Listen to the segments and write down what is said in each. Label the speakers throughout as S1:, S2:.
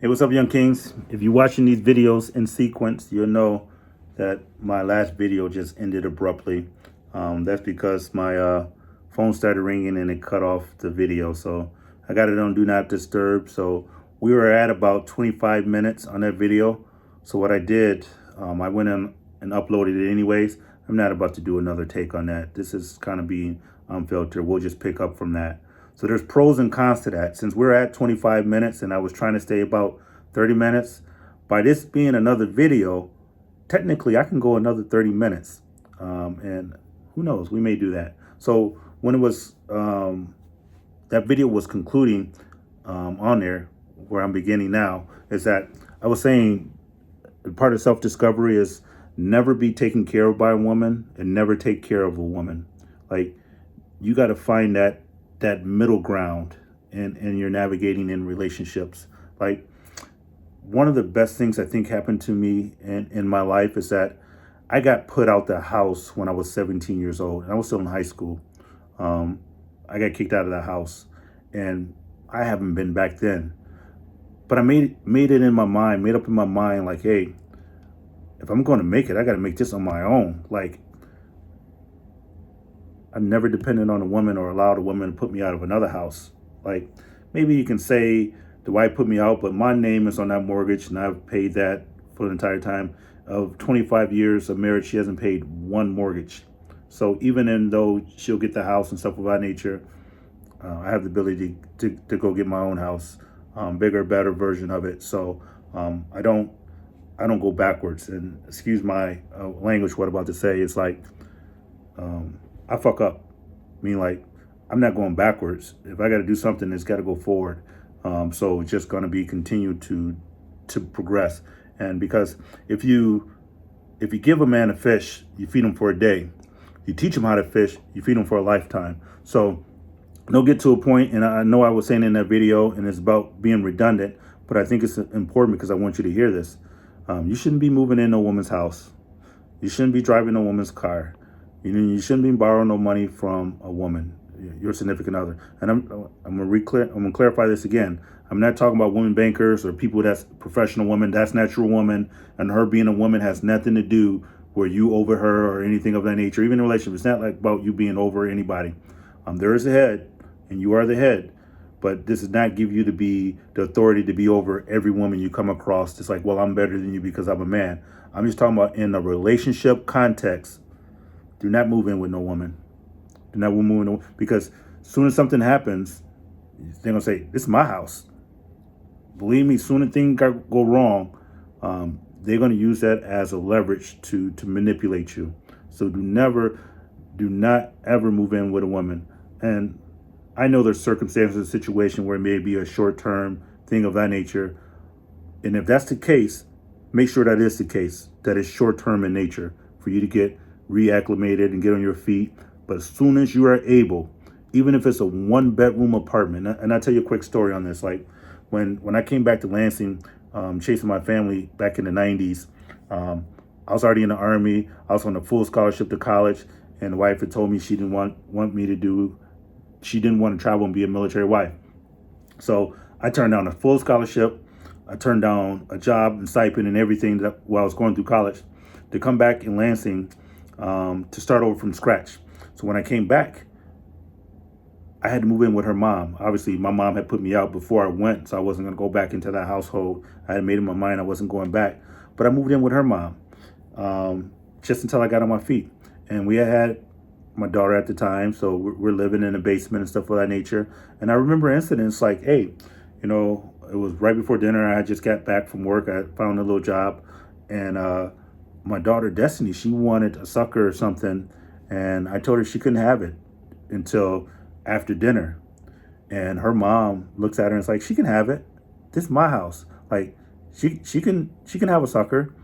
S1: Hey, what's up, Young Kings? If you're watching these videos in sequence, you'll know that my last video just ended abruptly. That's because my phone started ringing and it cut off the video. So I got it on Do Not Disturb. So we were at about 25 minutes on that video. So what I did, I went in and uploaded it anyways. I'm not about to do another take on that. This is kind of being unfiltered. We'll just pick up from that. So there's pros and cons to that. Since we're at 25 minutes and I was trying to stay about 30 minutes, by this being another video, technically I can go another 30 minutes. And who knows, we may do that. So when it was, that video was concluding on there, where I'm beginning now, is that I was saying part of self-discovery is never be taken care of by a woman and never take care of a woman. Like, you got to find that middle ground and you're navigating in relationships. Like, one of the best things I think happened to me in my life is that I got put out the house when I was 17 years old, and I was still in high school. I got kicked out of the house, and I haven't been back then. But I made it in my mind, made up in my mind, like, hey, if I'm going to make it, I got to make this on my own. Like, I've never depended on a woman or allowed a woman to put me out of another house. Like, maybe you can say the wife put me out, but my name is on that mortgage, and I've paid that for the entire time of 25 years of marriage. She hasn't paid one mortgage. So even though she'll get the house and stuff of that nature, I have the ability to go get my own house, bigger, better version of it. So I don't go backwards. And excuse my language, what I'm about to say. It's like, I fuck up. I mean, like, I'm not going backwards. If I got to do something, it's got to go forward. So it's just going to be continue to progress. And because if you give a man a fish, you feed him for a day. You teach him how to fish, you feed him for a lifetime. So don't get to a point, and I know I was saying in that video, and it's about being redundant, but I think it's important because I want you to hear this. You shouldn't be moving in a woman's house. You shouldn't be driving a woman's car. You shouldn't be borrowing no money from a woman, your significant other. And I'm gonna clarify this again. I'm not talking about women bankers or people that's professional women. That's not your woman, and her being a woman has nothing to do where you over her or anything of that nature. Even in a relationship, it's not like about you being over anybody. There is a head, and you are the head. But this does not give you the authority to be over every woman you come across. It's like, well, I'm better than you because I'm a man. I'm just talking about in a relationship context. Do not move in with no woman. Do not move in with no, because as soon as something happens, they're gonna say, "This is my house." Believe me, soon as things go wrong, they're gonna use that as a leverage to manipulate you. So do not ever move in with a woman. And I know there's circumstances, a situation where it may be a short-term thing of that nature. And if that's the case, make sure that is the case, that it's short-term in nature for you to get reacclimated and get on your feet. But as soon as you are able, even if it's a one-bedroom apartment, and I'll tell you a quick story on this. Like, when I came back to Lansing, chasing my family back in the 90s, I was already in the Army. I was on a full scholarship to college, and the wife had told me she didn't want to travel and be a military wife. So I turned down a full scholarship. I turned down a job and stipend and everything while I was going through college to come back in Lansing to start over from scratch. So when I came back, I had to move in with her mom. Obviously, my mom had put me out before I went, so I wasn't going to go back into that household. I had made up my mind I wasn't going back. But I moved in with her mom just until I got on my feet. And we had my daughter at the time, so we're living in a basement and stuff of that nature. And I remember incidents like, hey, it was right before dinner. I had just got back from work. I found a little job. And my daughter, Destiny, she wanted a sucker or something. And I told her she couldn't have it until after dinner. And her mom looks at her and is like, she can have it. This is my house. Like, she can have a sucker.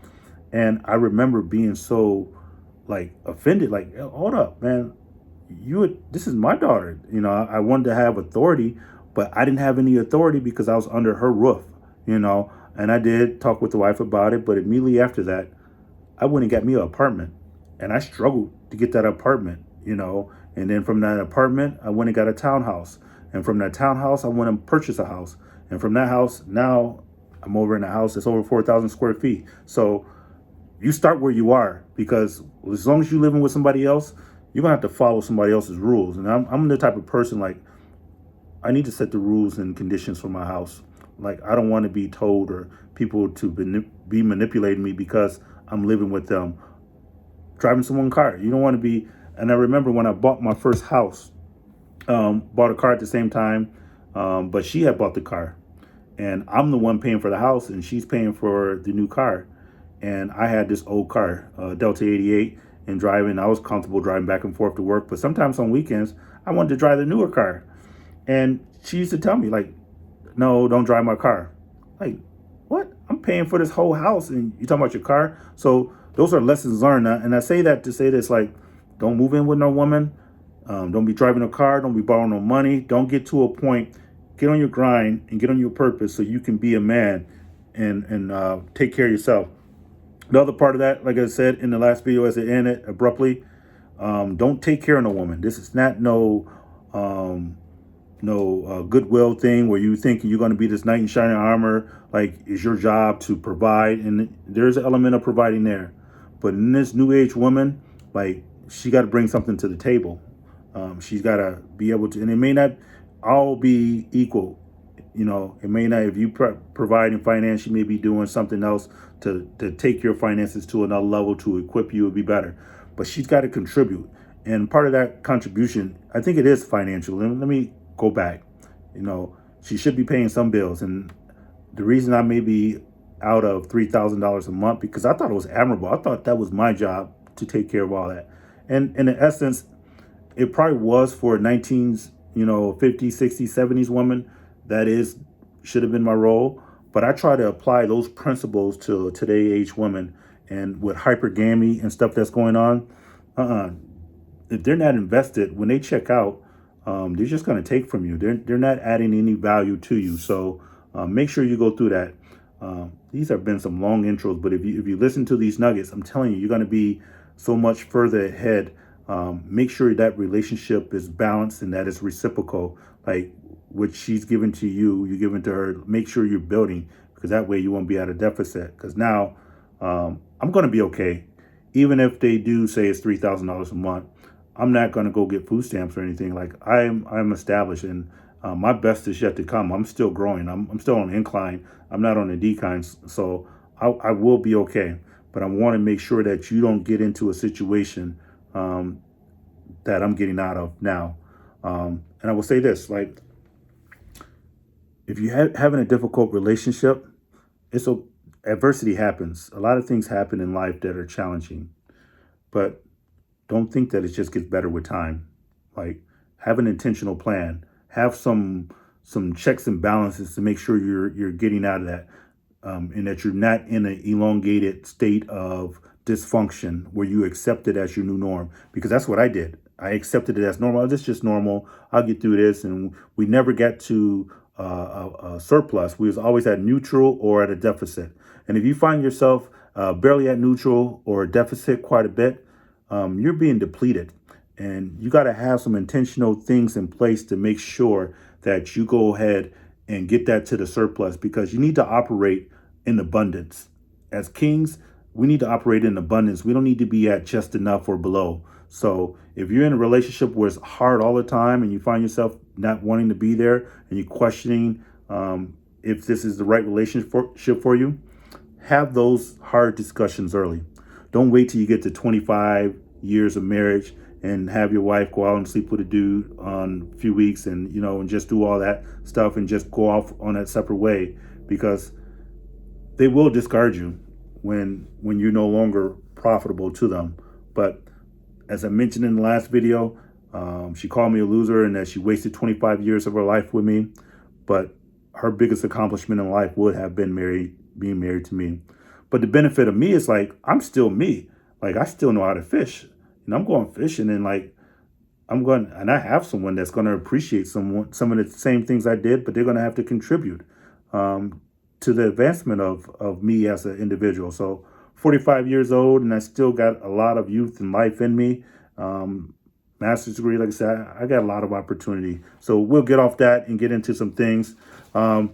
S1: And I remember being so like offended, like, hold up, man, this is my daughter. I wanted to have authority, but I didn't have any authority because I was under her roof, and I did talk with the wife about it, but immediately after that, I went and got me an apartment, and I struggled to get that apartment, and then from that apartment, I went and got a townhouse, and from that townhouse, I went and purchased a house, and from that house, now I'm over in a house that's over 4,000 square feet. So you start where you are, because as long as you're living with somebody else, you're gonna have to follow somebody else's rules. And I'm the type of person, like, I need to set the rules and conditions for my house. Like, I don't want to be told or people to be manipulating me because I'm living with them, driving someone's car. You don't want to be. And I remember when I bought my first house, bought a car at the same time, but she had bought the car, and I'm the one paying for the house, and she's paying for the new car. And I had this old car, Delta 88, and driving. I was comfortable driving back and forth to work, but sometimes on weekends I wanted to drive the newer car. And she used to tell me, like, no, don't drive my car. Like, what? I'm paying for this whole house and you talking about your car? So those are lessons learned. And I say that to say this, like, don't move in with no woman. Don't be driving a car. Don't be borrowing no money. Don't get to a point. Get on your grind and get on your purpose so you can be a man and take care of yourself. The other part of that, like I said in the last video as it ended abruptly, don't take care of no woman. This is not um, no goodwill thing where you think you're going to be this knight in shining armor, like it's your job to provide. And there's an element of providing there. But in this new age woman, like, she got to bring something to the table. She's got to be able to, and it may not all be equal. You know, it may not, if you provide in finance, you may be doing something else to take your finances to another level to equip you, would be better. But she's got to contribute. And part of that contribution, I think it is financial. And let me go back. You know, she should be paying some bills. And the reason I may be out of $3,000 a month, because I thought it was admirable. I thought that was my job to take care of all that. And in essence, it probably was for a 19s, 50s, 60s, 70s woman. That is, should have been my role. But I try to apply those principles to today age women. And with hypergamy and stuff that's going on, if they're not invested, when they check out, they're just going to take from you. They're not adding any value to you. So make sure you go through that. These have been some long intros, but if you listen to these nuggets, I'm telling you, you're going to be so much further ahead. Make sure that relationship is balanced and that it's reciprocal. Like, what she's given to you, you're giving to her. Make sure you're building, because that way you won't be at a deficit. Because now I'm going to be okay. Even if they do say it's $3,000 a month, I'm not going to go get food stamps or anything. Like, I'm established, and my best is yet to come. I'm still growing. I'm still on incline. I'm not on a decline. So I will be okay. But I want to make sure that you don't get into a situation that I'm getting out of now. And I will say this, like, if you're having a difficult relationship, adversity happens. A lot of things happen in life that are challenging, but don't think that it just gets better with time. Like, have an intentional plan. Have some checks and balances to make sure you're getting out of that, and that you're not in an elongated state of dysfunction where you accept it as your new norm. Because that's what I did. I accepted it as normal. This is just normal. I'll get through this, and we never got to a surplus. We was always at neutral or at a deficit. And if you find yourself barely at neutral or a deficit quite a bit, you're being depleted. And you got to have some intentional things in place to make sure that you go ahead and get that to the surplus, because you need to operate in abundance. As kings, we need to operate in abundance. We don't need to be at just enough or below. So if you're in a relationship where it's hard all the time and you find yourself not wanting to be there and you're questioning if this is the right relationship for you, have those hard discussions early. Don't wait till you get to 25 years of marriage and have your wife go out and sleep with a dude on a few weeks and just do all that stuff and just go off on that separate way, because they will discard you when you're no longer profitable to them. But as I mentioned in the last video, she called me a loser and that she wasted 25 years of her life with me. But her biggest accomplishment in life would have been being married to me. But the benefit of me is, like, I'm still me. Like, I still know how to fish. And I'm going fishing, and like, and I have someone that's going to appreciate some of the same things I did, but they're going to have to contribute to the advancement of me as an individual. So 45 years old, and I still got a lot of youth and life in me. Master's degree, like I said, I got a lot of opportunity. So we'll get off that and get into some things. One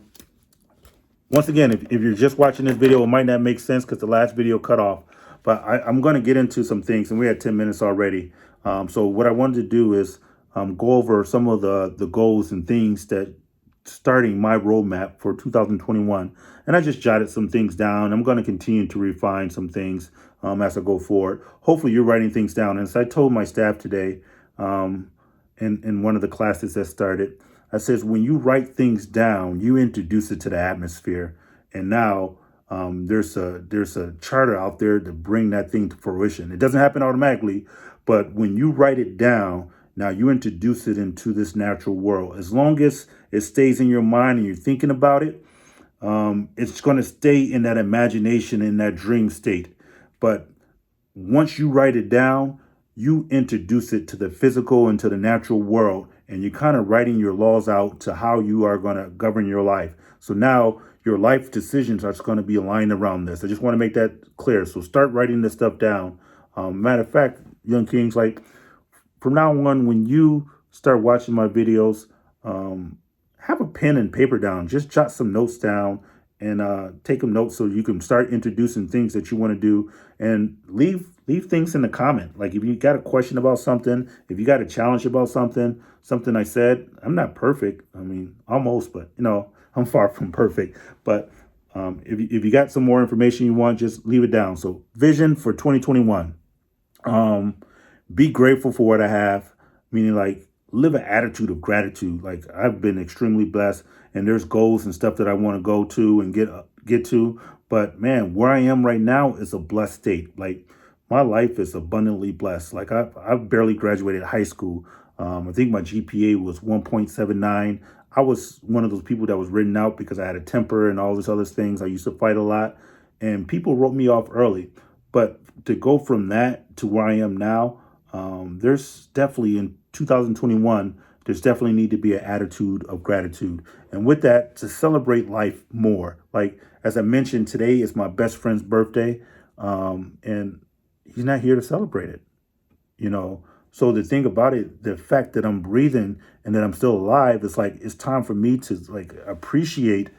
S1: once again, if you're just watching this video, it might not make sense because the last video cut off. But I'm going to get into some things, and we're at 10 minutes already. So what I wanted to do is go over some of the goals and things that starting my roadmap for 2021. And I just jotted some things down. I'm going to continue to refine some things as I go forward. Hopefully you're writing things down. And as I told my staff today in one of the classes that started, I says, when you write things down, you introduce it to the atmosphere. And now there's a charter out there to bring that thing to fruition. It doesn't happen automatically, but when you write it down, now you introduce it into this natural world. As long as it stays in your mind and you're thinking about it, it's going to stay in that imagination, in that dream state. But once you write it down, you introduce it to the physical and to the natural world, and you're kind of writing your laws out to how you are going to govern your life. So now your life decisions are going to be aligned around this. I just want to make that clear. So start writing this stuff down. Matter of fact, young kings, like from now on, when you start watching my videos, have a pen and paper down. Just jot some notes down and take some notes so you can start introducing things that you want to do, and leave things in the comment. Like if you got a question about something, if you got a challenge about something I said, I'm not perfect. I mean, almost, but I'm far from perfect. But if you got some more information you want, just leave it down. So vision for 2021. Be grateful for what I have, meaning like live an attitude of gratitude. Like I've been extremely blessed, and there's goals and stuff that I want to go to and get to. But man, where I am right now is a blessed state. Like my life is abundantly blessed. Like I've barely graduated high school. I think my GPA was 1.79. I was one of those people that was written out because I had a temper and all these other things. I used to fight a lot, and people wrote me off early. But to go from that to where I am now, there's definitely in 2021, there's definitely need to be an attitude of gratitude. And with that, to celebrate life more. Like, as I mentioned, today is my best friend's birthday, and he's not here to celebrate it, So the thing about it, the fact that I'm breathing and that I'm still alive, it's like, it's time for me to like appreciate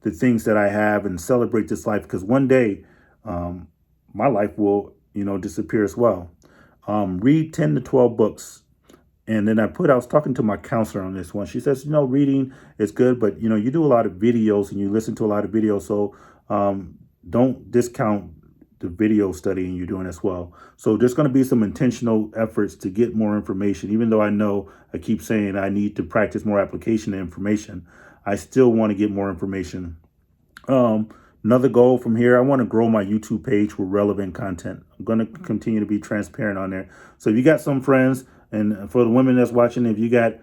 S1: the things that I have and celebrate this life. Because one day, my life will, disappear as well. Read 10 to 12 books. And then I was talking to my counselor on this one. She says, reading is good, but, you do a lot of videos and you listen to a lot of videos. So don't discount the video studying you're doing as well. So there's going to be some intentional efforts to get more information. Even though I keep saying I need to practice more application of information, I still want to get more information. Another goal from here, I want to grow my YouTube page with relevant content. I'm going to continue to be transparent on there. So if you got some friends, and for the women that's watching, if you got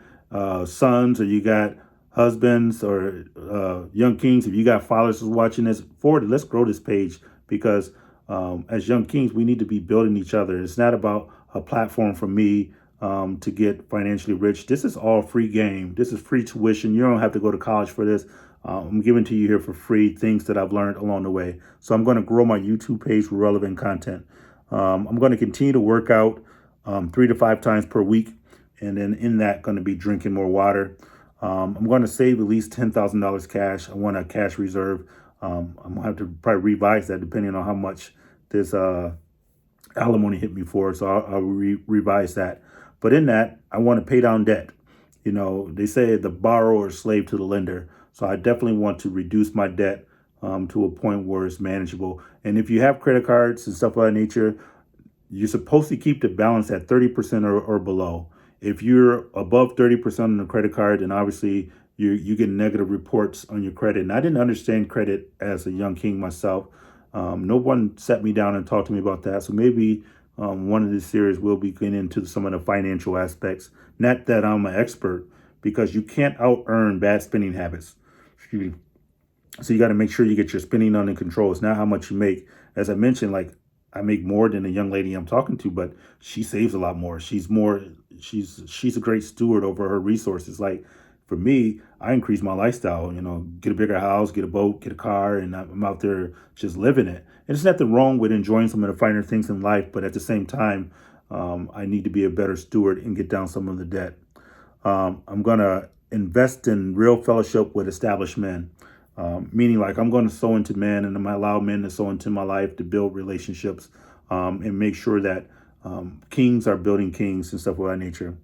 S1: sons or you got husbands or young kings, if you got fathers who's watching this, forward, let's grow this page, because as young kings, we need to be building each other. It's not about a platform for me to get financially rich. This is all free game. This is free tuition. You don't have to go to college for this. I'm giving to you here for free things that I've learned along the way. So I'm going to grow my YouTube page with relevant content. I'm going to continue to work out 3 to 5 times per week. And then in that, going to be drinking more water. I'm going to save at least $10,000 cash. I want a cash reserve. I'm going to have to probably revise that depending on how much this alimony hit me for. So I'll revise that. But in that, I want to pay down debt. They say the borrower is slave to the lender. So I definitely want to reduce my debt to a point where it's manageable. And if you have credit cards and stuff of that nature, you're supposed to keep the balance at 30% or below. If you're above 30% on the credit card, then obviously you get negative reports on your credit. And I didn't understand credit as a young king myself. No one sat me down and talked to me about that. So maybe one of this series will be getting into some of the financial aspects. Not that I'm an expert, because you can't out-earn bad spending habits. Excuse me. So you got to make sure you get your spending under control. It's not how much you make. As I mentioned, like I make more than the young lady I'm talking to, but she saves a lot more. She's a great steward over her resources. Like for me, I increase my lifestyle, get a bigger house, get a boat, get a car, and I'm out there just living it. And there's nothing wrong with enjoying some of the finer things in life, but at the same time, I need to be a better steward and get down some of the debt. I'm going to invest in real fellowship with established men. Meaning like I'm going to sow into men and I'm going to allow men to sow into my life to build relationships and make sure that kings are building kings and stuff of that nature.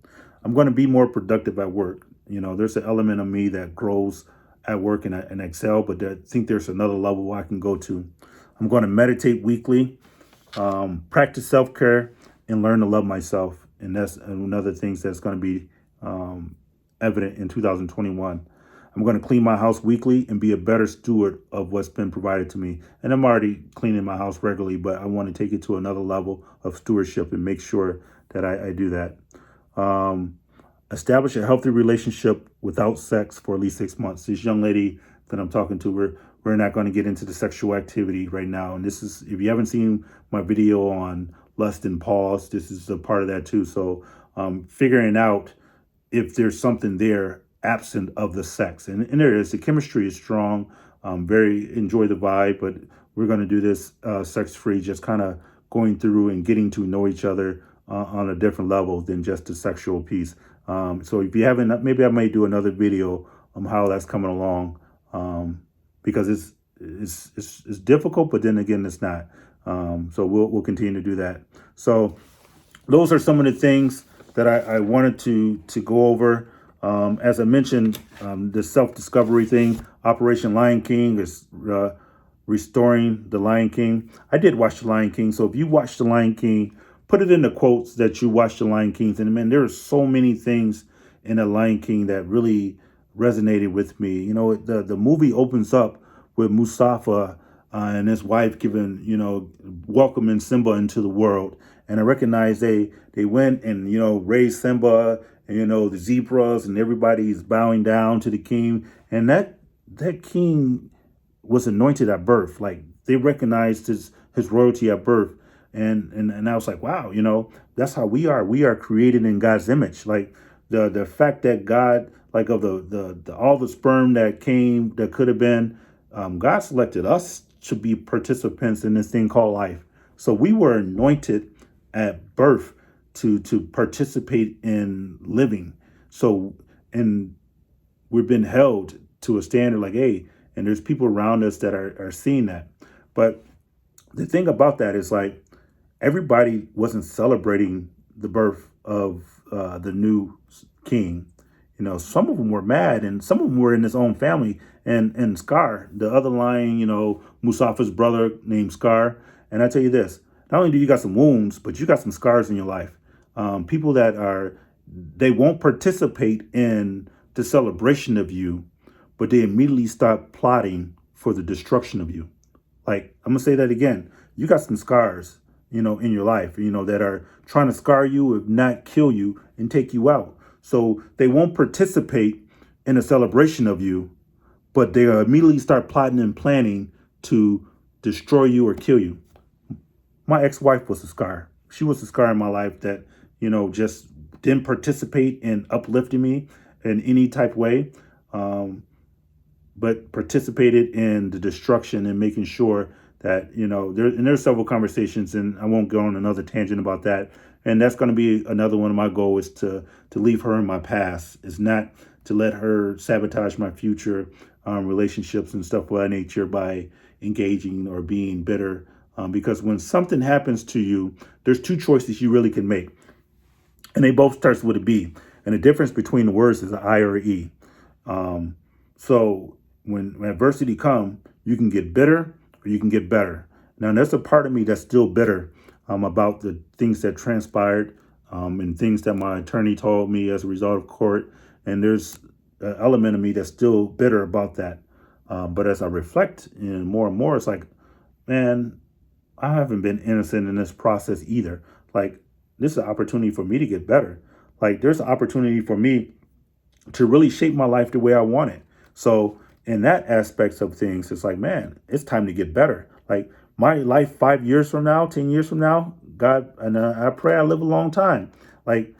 S1: I'm going to be more productive at work. There's an element of me that grows at work and excel, but I think there's another level I can go to. I'm going to meditate weekly, practice self-care, and learn to love myself. And that's another thing that's going to be evident in 2021. I'm going to clean my house weekly and be a better steward of what's been provided to me. And I'm already cleaning my house regularly, but I want to take it to another level of stewardship and make sure that I do that. Establish a healthy relationship without sex for at least 6 months. This young lady that I'm talking to, we're not going to get into the sexual activity right now. And this is, if you haven't seen my video on lust and pause, this is a part of that too. So figuring out if there's something there absent of the sex. And there is. The chemistry is strong. Very enjoy the vibe, but we're going to do this sex-free, just kind of going through and getting to know each other on a different level than just the sexual piece. So if you haven't, maybe I may do another video on how that's coming along, because it's difficult, but then again, it's not. So we'll continue to do that. So those are some of the things that I wanted to go over. As I mentioned, the self-discovery thing, Operation Lion King is restoring the Lion King. I did watch the Lion King. So if you watch the Lion King, put it in the quotes that you watched the Lion King. And man, there are so many things in the Lion King that really resonated with me. The movie opens up with Mustafa and his wife welcoming Simba into the world. And I recognize they went and, raised Simba and, the zebras and everybody's bowing down to the king. And that king was anointed at birth. Like they recognized his royalty at birth. And I was like, wow, that's how we are. We are created in God's image. Like the fact that God, like of the all the sperm that came, that could have been, God selected us to be participants in this thing called life. So we were anointed at birth to participate in living. So, and we've been held to a standard like, hey, and there's people around us that are seeing that. But the thing about that is like, everybody wasn't celebrating the birth of the new king. Some of them were mad, and some of them were in his own family. And Scar, the other lion, Mustafa's brother named Scar. And I tell you this, not only do you got some wounds, but you got some scars in your life. People they won't participate in the celebration of you, but they immediately start plotting for the destruction of you. Like, I'm going to say that again. You got some scars, in your life, that are trying to scar you, if not kill you, and take you out. So they won't participate in a celebration of you, but they immediately start plotting and planning to destroy you or kill you. My ex-wife was a scar. She was a scar in my life that, just didn't participate in uplifting me in any type of way, but participated in the destruction and making sure that, there's several conversations, and I won't go on another tangent about that. And that's going to be another one of my goals, is to leave her in my past, is not to let her sabotage my future relationships and stuff of that nature by engaging or being bitter. Because when something happens to you, there's two choices you really can make. And they both starts with a B. And the difference between the words is an I or an E. So when adversity comes, you can get bitter or you can get better. Now, there's a part of me that's still bitter about the things that transpired and things that my attorney told me as a result of court. And there's an element of me that's still bitter about that. But as I reflect more and more, it's like, man, I haven't been innocent in this process either. Like, this is an opportunity for me to get better. Like, there's an opportunity for me to really shape my life the way I want it. So in that aspects of things, it's like, man, it's time to get better. Like, my life 5 years from now, 10 years from now, God, and I pray I live a long time. Like,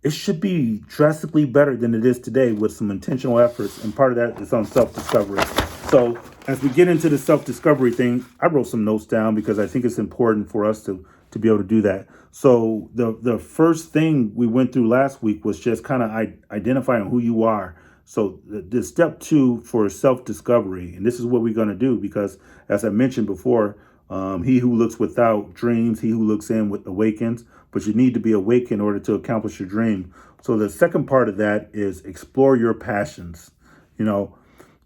S1: it should be drastically better than it is today with some intentional efforts. And part of that is on self-discovery. So as we get into the self-discovery thing, I wrote some notes down because I think it's important for us to be able to do that. So the first thing we went through last week was just kind of identifying who you are. So the step two for self-discovery, and this is what we're going to do because, as I mentioned before, he who looks without dreams, he who looks in with awakens. But you need to be awake in order to accomplish your dream. So the second part of that is explore your passions. You know,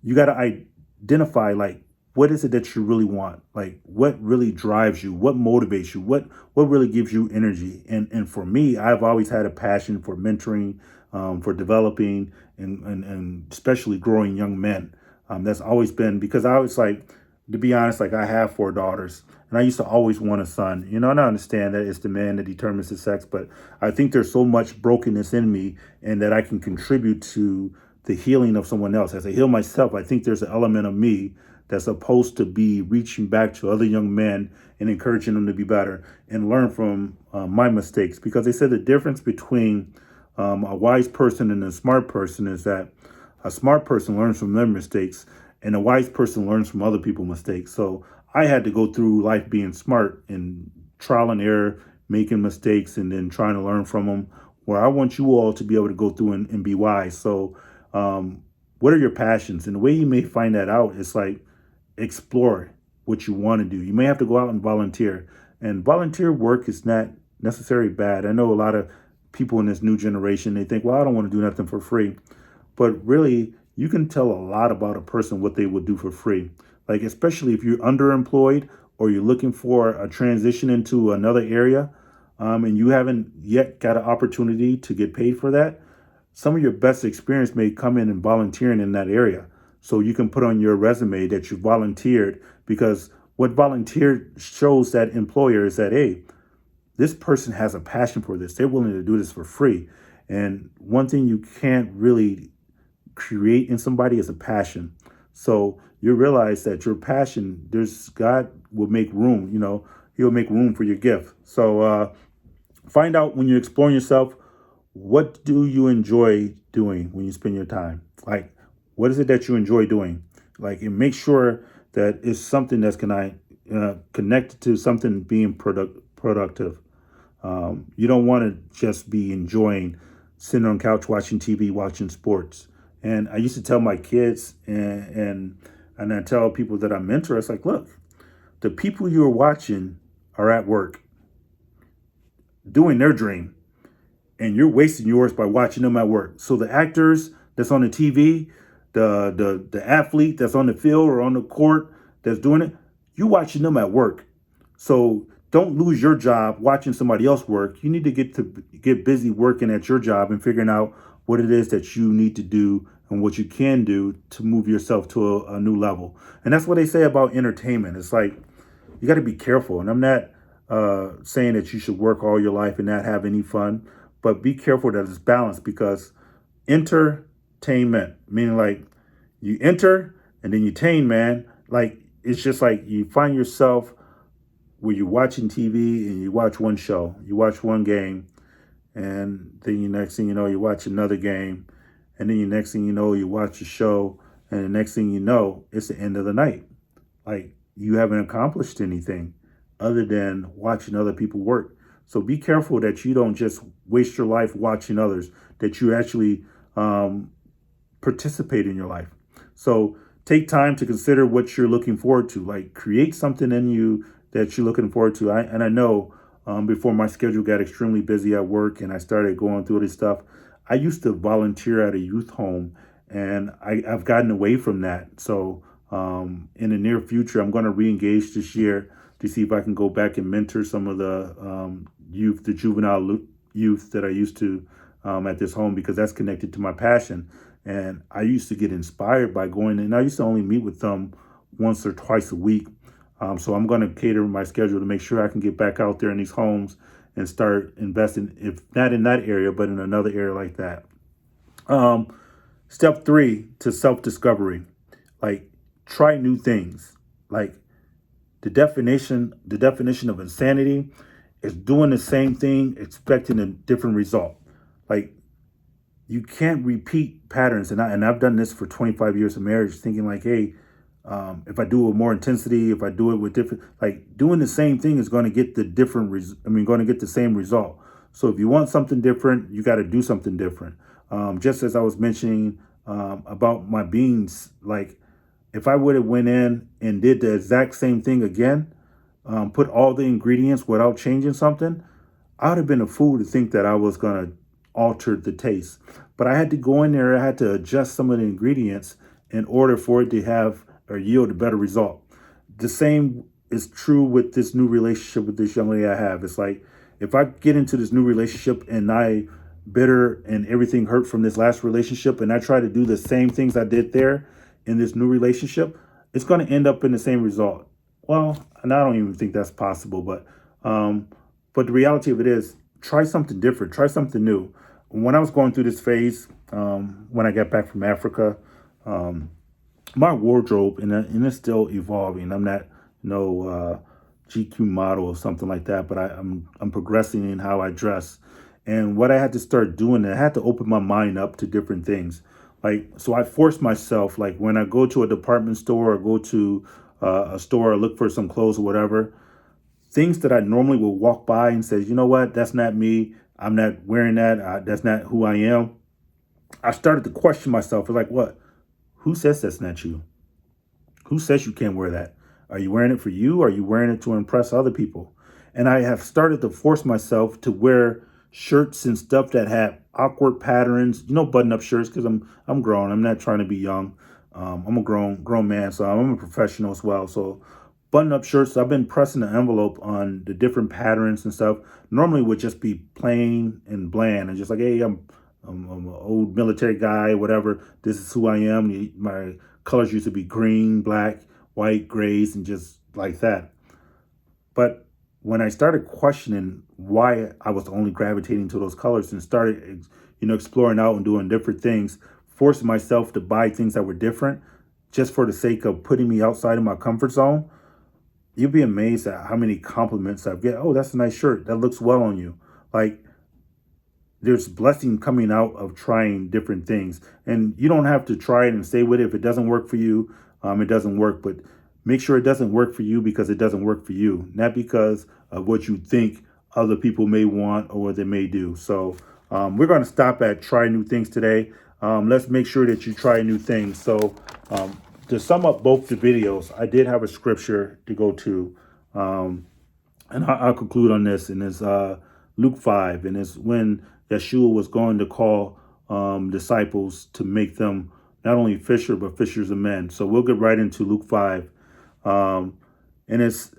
S1: you got to identify like what is it that you really want, like what really drives you, what motivates you, what really gives you energy. And for me, I've always had a passion for mentoring, for developing and especially growing young men. That's always been because I was like, to be honest, like I have four daughters and I used to always want a son, you know, and I understand that it's the man that determines the sex, but I think there's so much brokenness in me and that I can contribute to the healing of someone else. As I heal myself, I think there's an element of me that's supposed to be reaching back to other young men and encouraging them to be better and learn from my mistakes. Because they said the difference between a wise person and a smart person is that a smart person learns from their mistakes and a wise person learns from other people's mistakes. So I had to go through life being smart and trial and error, making mistakes and then trying to learn from them. Where I want you all to be able to go through and be wise. So, what are your passions? And the way you may find that out is like explore what you want to do. You may have to go out and volunteer. And volunteer work is not necessarily bad. I know a lot of people in this new generation, they think, well, I don't want to do nothing for free. But really, you can tell a lot about a person what they would do for free. Like, especially if you're underemployed or you're looking for a transition into another area and you haven't yet got an opportunity to get paid for that, some of your best experience may come in and volunteering in that area. So you can put on your resume that you volunteered because what volunteer shows that employer is that, hey, this person has a passion for this. They're willing to do this for free. And one thing you can't really create in somebody is a passion. So you realize that your passion, there's God will make room, you know, he'll make room for your gift. So find out when you're exploring yourself, what do you enjoy doing when you spend your time? Like, what is it that you enjoy doing? Like, and make sure that it's something that's connected to something being productive. You don't want to just be enjoying sitting on the couch watching TV, watching sports. And I used to tell my kids and I tell people that I mentor, it's like, look, the people you're watching are at work doing their dream and you're wasting yours by watching them at work. So the actors that's on the TV, the athlete that's on the field or on the court that's doing it, you watching them at work. So don't lose your job watching somebody else work. You need to get busy working at your job and figuring out what it is that you need to do and what you can do to move yourself to a new level. And that's what they say about entertainment. It's like you got to be careful. And I'm not saying that you should work all your life and not have any fun, but be careful that it's balanced because entertainment, meaning like you enter and then you tain, man. Like it's just like you find yourself where you're watching TV and you watch one show, you watch one game, and then next thing you know, you watch another game, and then next thing you know, you watch a show, and the next thing you know, it's the end of the night. Like you haven't accomplished anything other than watching other people work. So be careful that you don't just waste your life watching others, that you actually participate in your life. So take time to consider what you're looking forward to. Like create something in you that you're looking forward to. I know before my schedule got extremely busy at work and I started going through this stuff, I used to volunteer at a youth home and I've gotten away from that. So in the near future, I'm going to re-engage this year to see if I can go back and mentor some of the youth, the juvenile youth that I used to at this home because that's connected to my passion. And I used to get inspired by going, and I used to only meet with them once or twice a week. So I'm going to cater my schedule to make sure I can get back out there in these homes and start investing, if not in that area, but in another area like that. Step 3 to self-discovery, like try new things. Like the definition of insanity is doing the same thing, expecting a different result. Like you can't repeat patterns. And I've done this for 25 years of marriage, thinking like, hey, if I do it with more intensity, if I do it with different, like doing the same thing is going to get the going to get the same result. So if you want something different, you got to do something different. Just as I was mentioning about my beans. Like if I would have went in and did the exact same thing again, put all the ingredients without changing something, I would have been a fool to think that I was going to alter the taste. But I had to go in there, I had to adjust some of the ingredients in order for it to have or yield a better result. The same is true with this new relationship with this young lady I have. It's like if I get into this new relationship and I bitter and everything hurt from this last relationship and I try to do the same things I did there in this new relationship, it's going to end up in the same result. Well, and I don't even think that's possible, um, but the reality of it is, try something different, try something new. When I was going through this phase, when I got back from Africa, um, my wardrobe and it's still evolving. I'm not no GQ model or something like that, but I'm progressing in how I dress. And what I had to start doing, I had to open my mind up to different things. Like so, I forced myself. Like when I go to a department store or go to a store or look for some clothes or whatever, things that I normally would walk by and say, you know what, that's not me. I'm not wearing that. That's not who I am. I started to question myself. Like, what? Who says that's not you? Who says you can't wear that? Are you wearing it for you? Or are you wearing it to impress other people? And I have started to force myself to wear shirts and stuff that have awkward patterns, button-up shirts, because I'm grown. I'm not trying to be young. I'm a grown man, so I'm a professional as well. So button-up shirts, I've been pressing the envelope on the different patterns and stuff. Normally would just be plain and bland and just like, hey, I'm an old military guy, whatever. This is who I am. My colors used to be green, black, white, grays, and just like that. But when I started questioning why I was only gravitating to those colors and started, exploring out and doing different things, forcing myself to buy things that were different just for the sake of putting me outside of my comfort zone, you'd be amazed at how many compliments I get. Oh, that's a nice shirt. That looks well on you. Like there's blessing coming out of trying different things, and you don't have to try it and stay with it. If it doesn't work for you, it doesn't work. But make sure it doesn't work for you because it doesn't work for you, not because of what you think other people may want or what they may do. So we're going to stop at try new things today. Let's make sure that you try new things. So to sum up both the videos, I did have a scripture to go to. And I'll conclude on this, and it's Luke 5, and it's when Yeshua was going to call disciples to make them not only fisher, but fishers of men. So we'll get right into Luke 5. And it's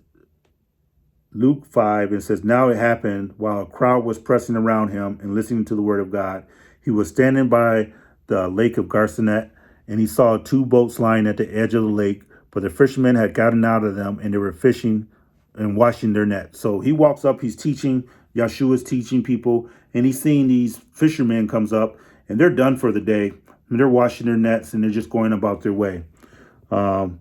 S1: Luke 5, it says, now it happened while a crowd was pressing around him and listening to the word of God. He was standing by the lake of Garcenet, and he saw two boats lying at the edge of the lake, but the fishermen had gotten out of them and they were fishing and washing their nets. So he walks up, he's teaching, Yeshua's teaching people, and he's seeing these fishermen comes up and they're done for the day. And they're washing their nets and they're just going about their way. And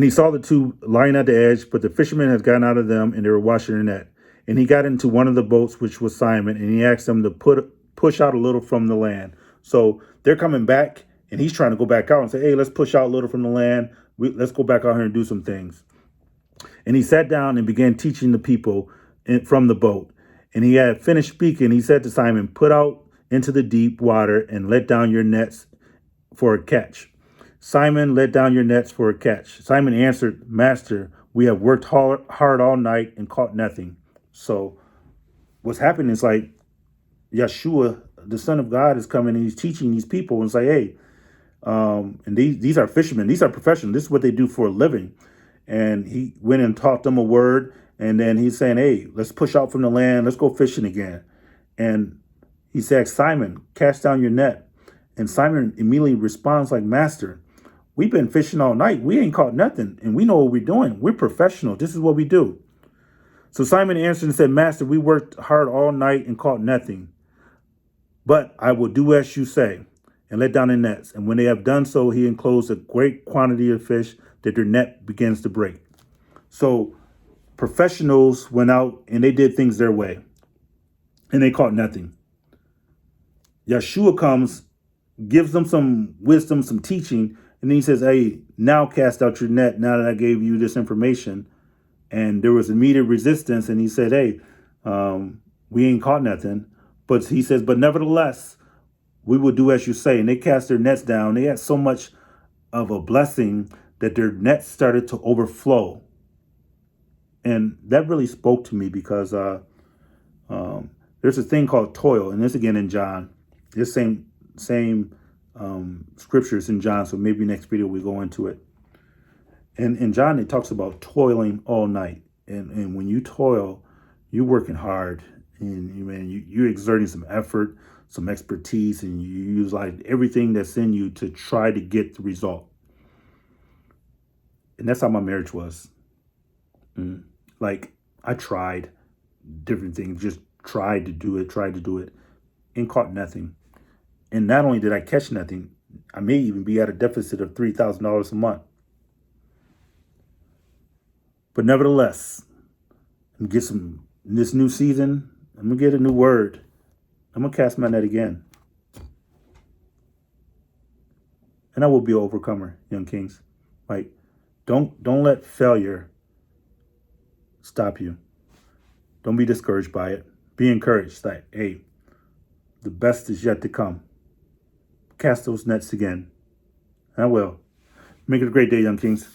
S1: he saw the two lying at the edge, but the fishermen had gotten out of them and they were washing their net. And he got into one of the boats, which was Simon, and he asked them to push out a little from the land. So they're coming back and he's trying to go back out and say, hey, let's push out a little from the land. Let's go back out here and do some things. And he sat down and began teaching the people from the boat. And he had finished speaking. He said to Simon, put out into the deep water and let down your nets for a catch. Simon, let down your nets for a catch. Simon answered, Master, we have worked hard all night and caught nothing. So what's happening is like Yeshua, the Son of God, is coming and he's teaching these people and say, hey, and these are fishermen. These are professionals. This is what they do for a living. And he went and taught them a word. And then he's saying, hey, let's push out from the land. Let's go fishing again. And he said, Simon, cast down your net. And Simon immediately responds like, Master, we've been fishing all night. We ain't caught nothing. And we know what we're doing. We're professional. This is what we do. So Simon answered and said, Master, we worked hard all night and caught nothing. But I will do as you say and let down the nets. And when they have done so, he enclosed a great quantity of fish that their net begins to break. So professionals went out and they did things their way and they caught nothing. Yeshua comes, gives them some wisdom, some teaching, and then he says, hey, now cast out your net now that I gave you this information. And there was immediate resistance. And he said, hey, we ain't caught nothing. But he says, but nevertheless, we will do as you say. And they cast their nets down. They had so much of a blessing that their nets started to overflow. And that really spoke to me because there's a thing called toil. And this again in John. This same scriptures in John. So maybe next video we go into it. And in John, it talks about toiling all night. And when you toil, you're working hard. And you're exerting some effort, some expertise, and you use like everything that's in you to try to get the result. And that's how my marriage was. Like I tried different things, just tried to do it, and caught nothing. And not only did I catch nothing, I may even be at a deficit of $3,000 a month. But nevertheless, get some in this new season. I'm gonna get a new word. I'm gonna cast my net again, and I will be an overcomer, young kings. Like, don't let failure stop you. Don't be discouraged by it. Be encouraged. Like, hey, the best is yet to come. Cast those nets again. I will. Make it a great day, young kings.